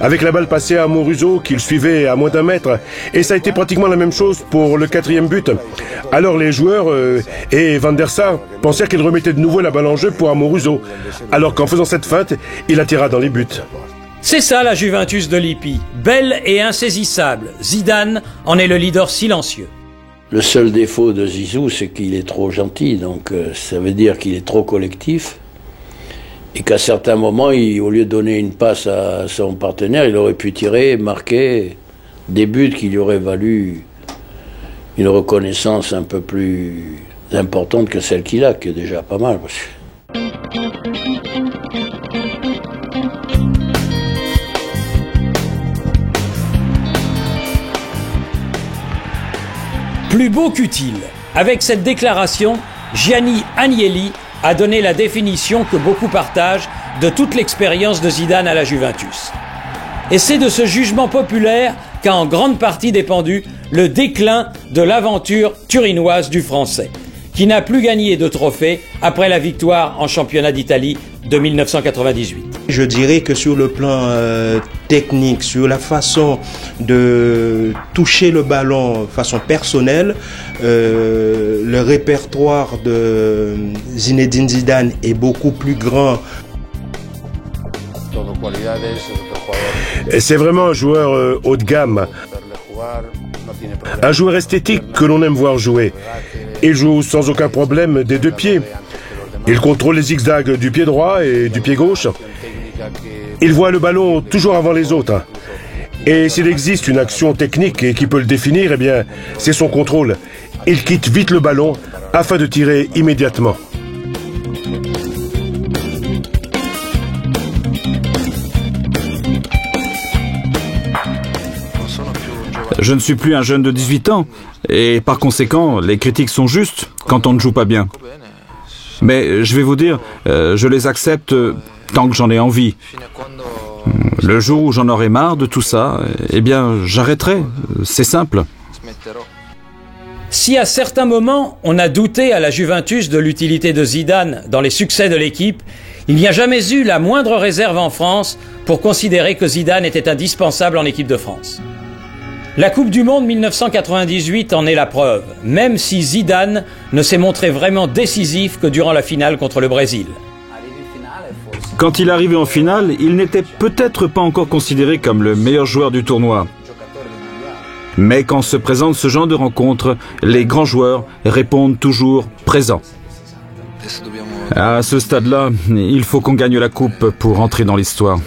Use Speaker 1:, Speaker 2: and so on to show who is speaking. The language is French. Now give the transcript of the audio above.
Speaker 1: avec la balle passée à Amoruso qu'il suivait à moins d'1 mètre, et ça a été pratiquement la même chose pour le 4e but. Alors les joueurs et Van der Sar pensèrent qu'il remettait de nouveau la balle en jeu pour Amoruso, alors qu'en faisant cette feinte, il attira dans les buts.
Speaker 2: C'est ça la Juventus de Lippi, belle et insaisissable. Zidane en est le leader silencieux.
Speaker 3: Le seul défaut de Zizou, c'est qu'il est trop gentil, donc ça veut dire qu'il est trop collectif. Et qu'à certains moments, au lieu de donner une passe à son partenaire, il aurait pu tirer, marquer des buts qui lui auraient valu une reconnaissance un peu plus importante que celle qu'il a, qui est déjà pas mal.
Speaker 2: Plus beau qu'utile. Avec cette déclaration, Gianni Agnelli a donné la définition que beaucoup partagent de toute l'expérience de Zidane à la Juventus. Et c'est de ce jugement populaire qu'a en grande partie dépendu le déclin de l'aventure turinoise du Français, qui n'a plus gagné de trophée après la victoire en championnat d'Italie de 1998.
Speaker 4: Je dirais que sur le plan technique, sur la façon de toucher le ballon de façon personnelle, le répertoire de Zinedine Zidane est beaucoup plus grand.
Speaker 1: C'est vraiment un joueur haut de gamme, un joueur esthétique que l'on aime voir jouer. Il joue sans aucun problème des 2 pieds. Il contrôle les zigzags du pied droit et du pied gauche. Il voit le ballon toujours avant les autres. Et s'il existe une action technique et qui peut le définir, eh bien, c'est son contrôle. Il quitte vite le ballon afin de tirer immédiatement.
Speaker 5: Je ne suis plus un jeune de 18 ans, et par conséquent, les critiques sont justes quand on ne joue pas bien. Mais je vais vous dire, je les accepte tant que j'en ai envie. Le jour où j'en aurai marre de tout ça, eh bien, j'arrêterai. C'est simple.
Speaker 2: Si à certains moments, on a douté à la Juventus de l'utilité de Zidane dans les succès de l'équipe, il n'y a jamais eu la moindre réserve en France pour considérer que Zidane était indispensable en équipe de France. La Coupe du Monde 1998 en est la preuve, même si Zidane ne s'est montré vraiment décisif que durant la finale contre le Brésil.
Speaker 5: Quand il arrivait en finale, il n'était peut-être pas encore considéré comme le meilleur joueur du tournoi. Mais quand se présente ce genre de rencontre, les grands joueurs répondent toujours présents. À ce stade-là, il faut qu'on gagne la coupe pour entrer dans l'histoire.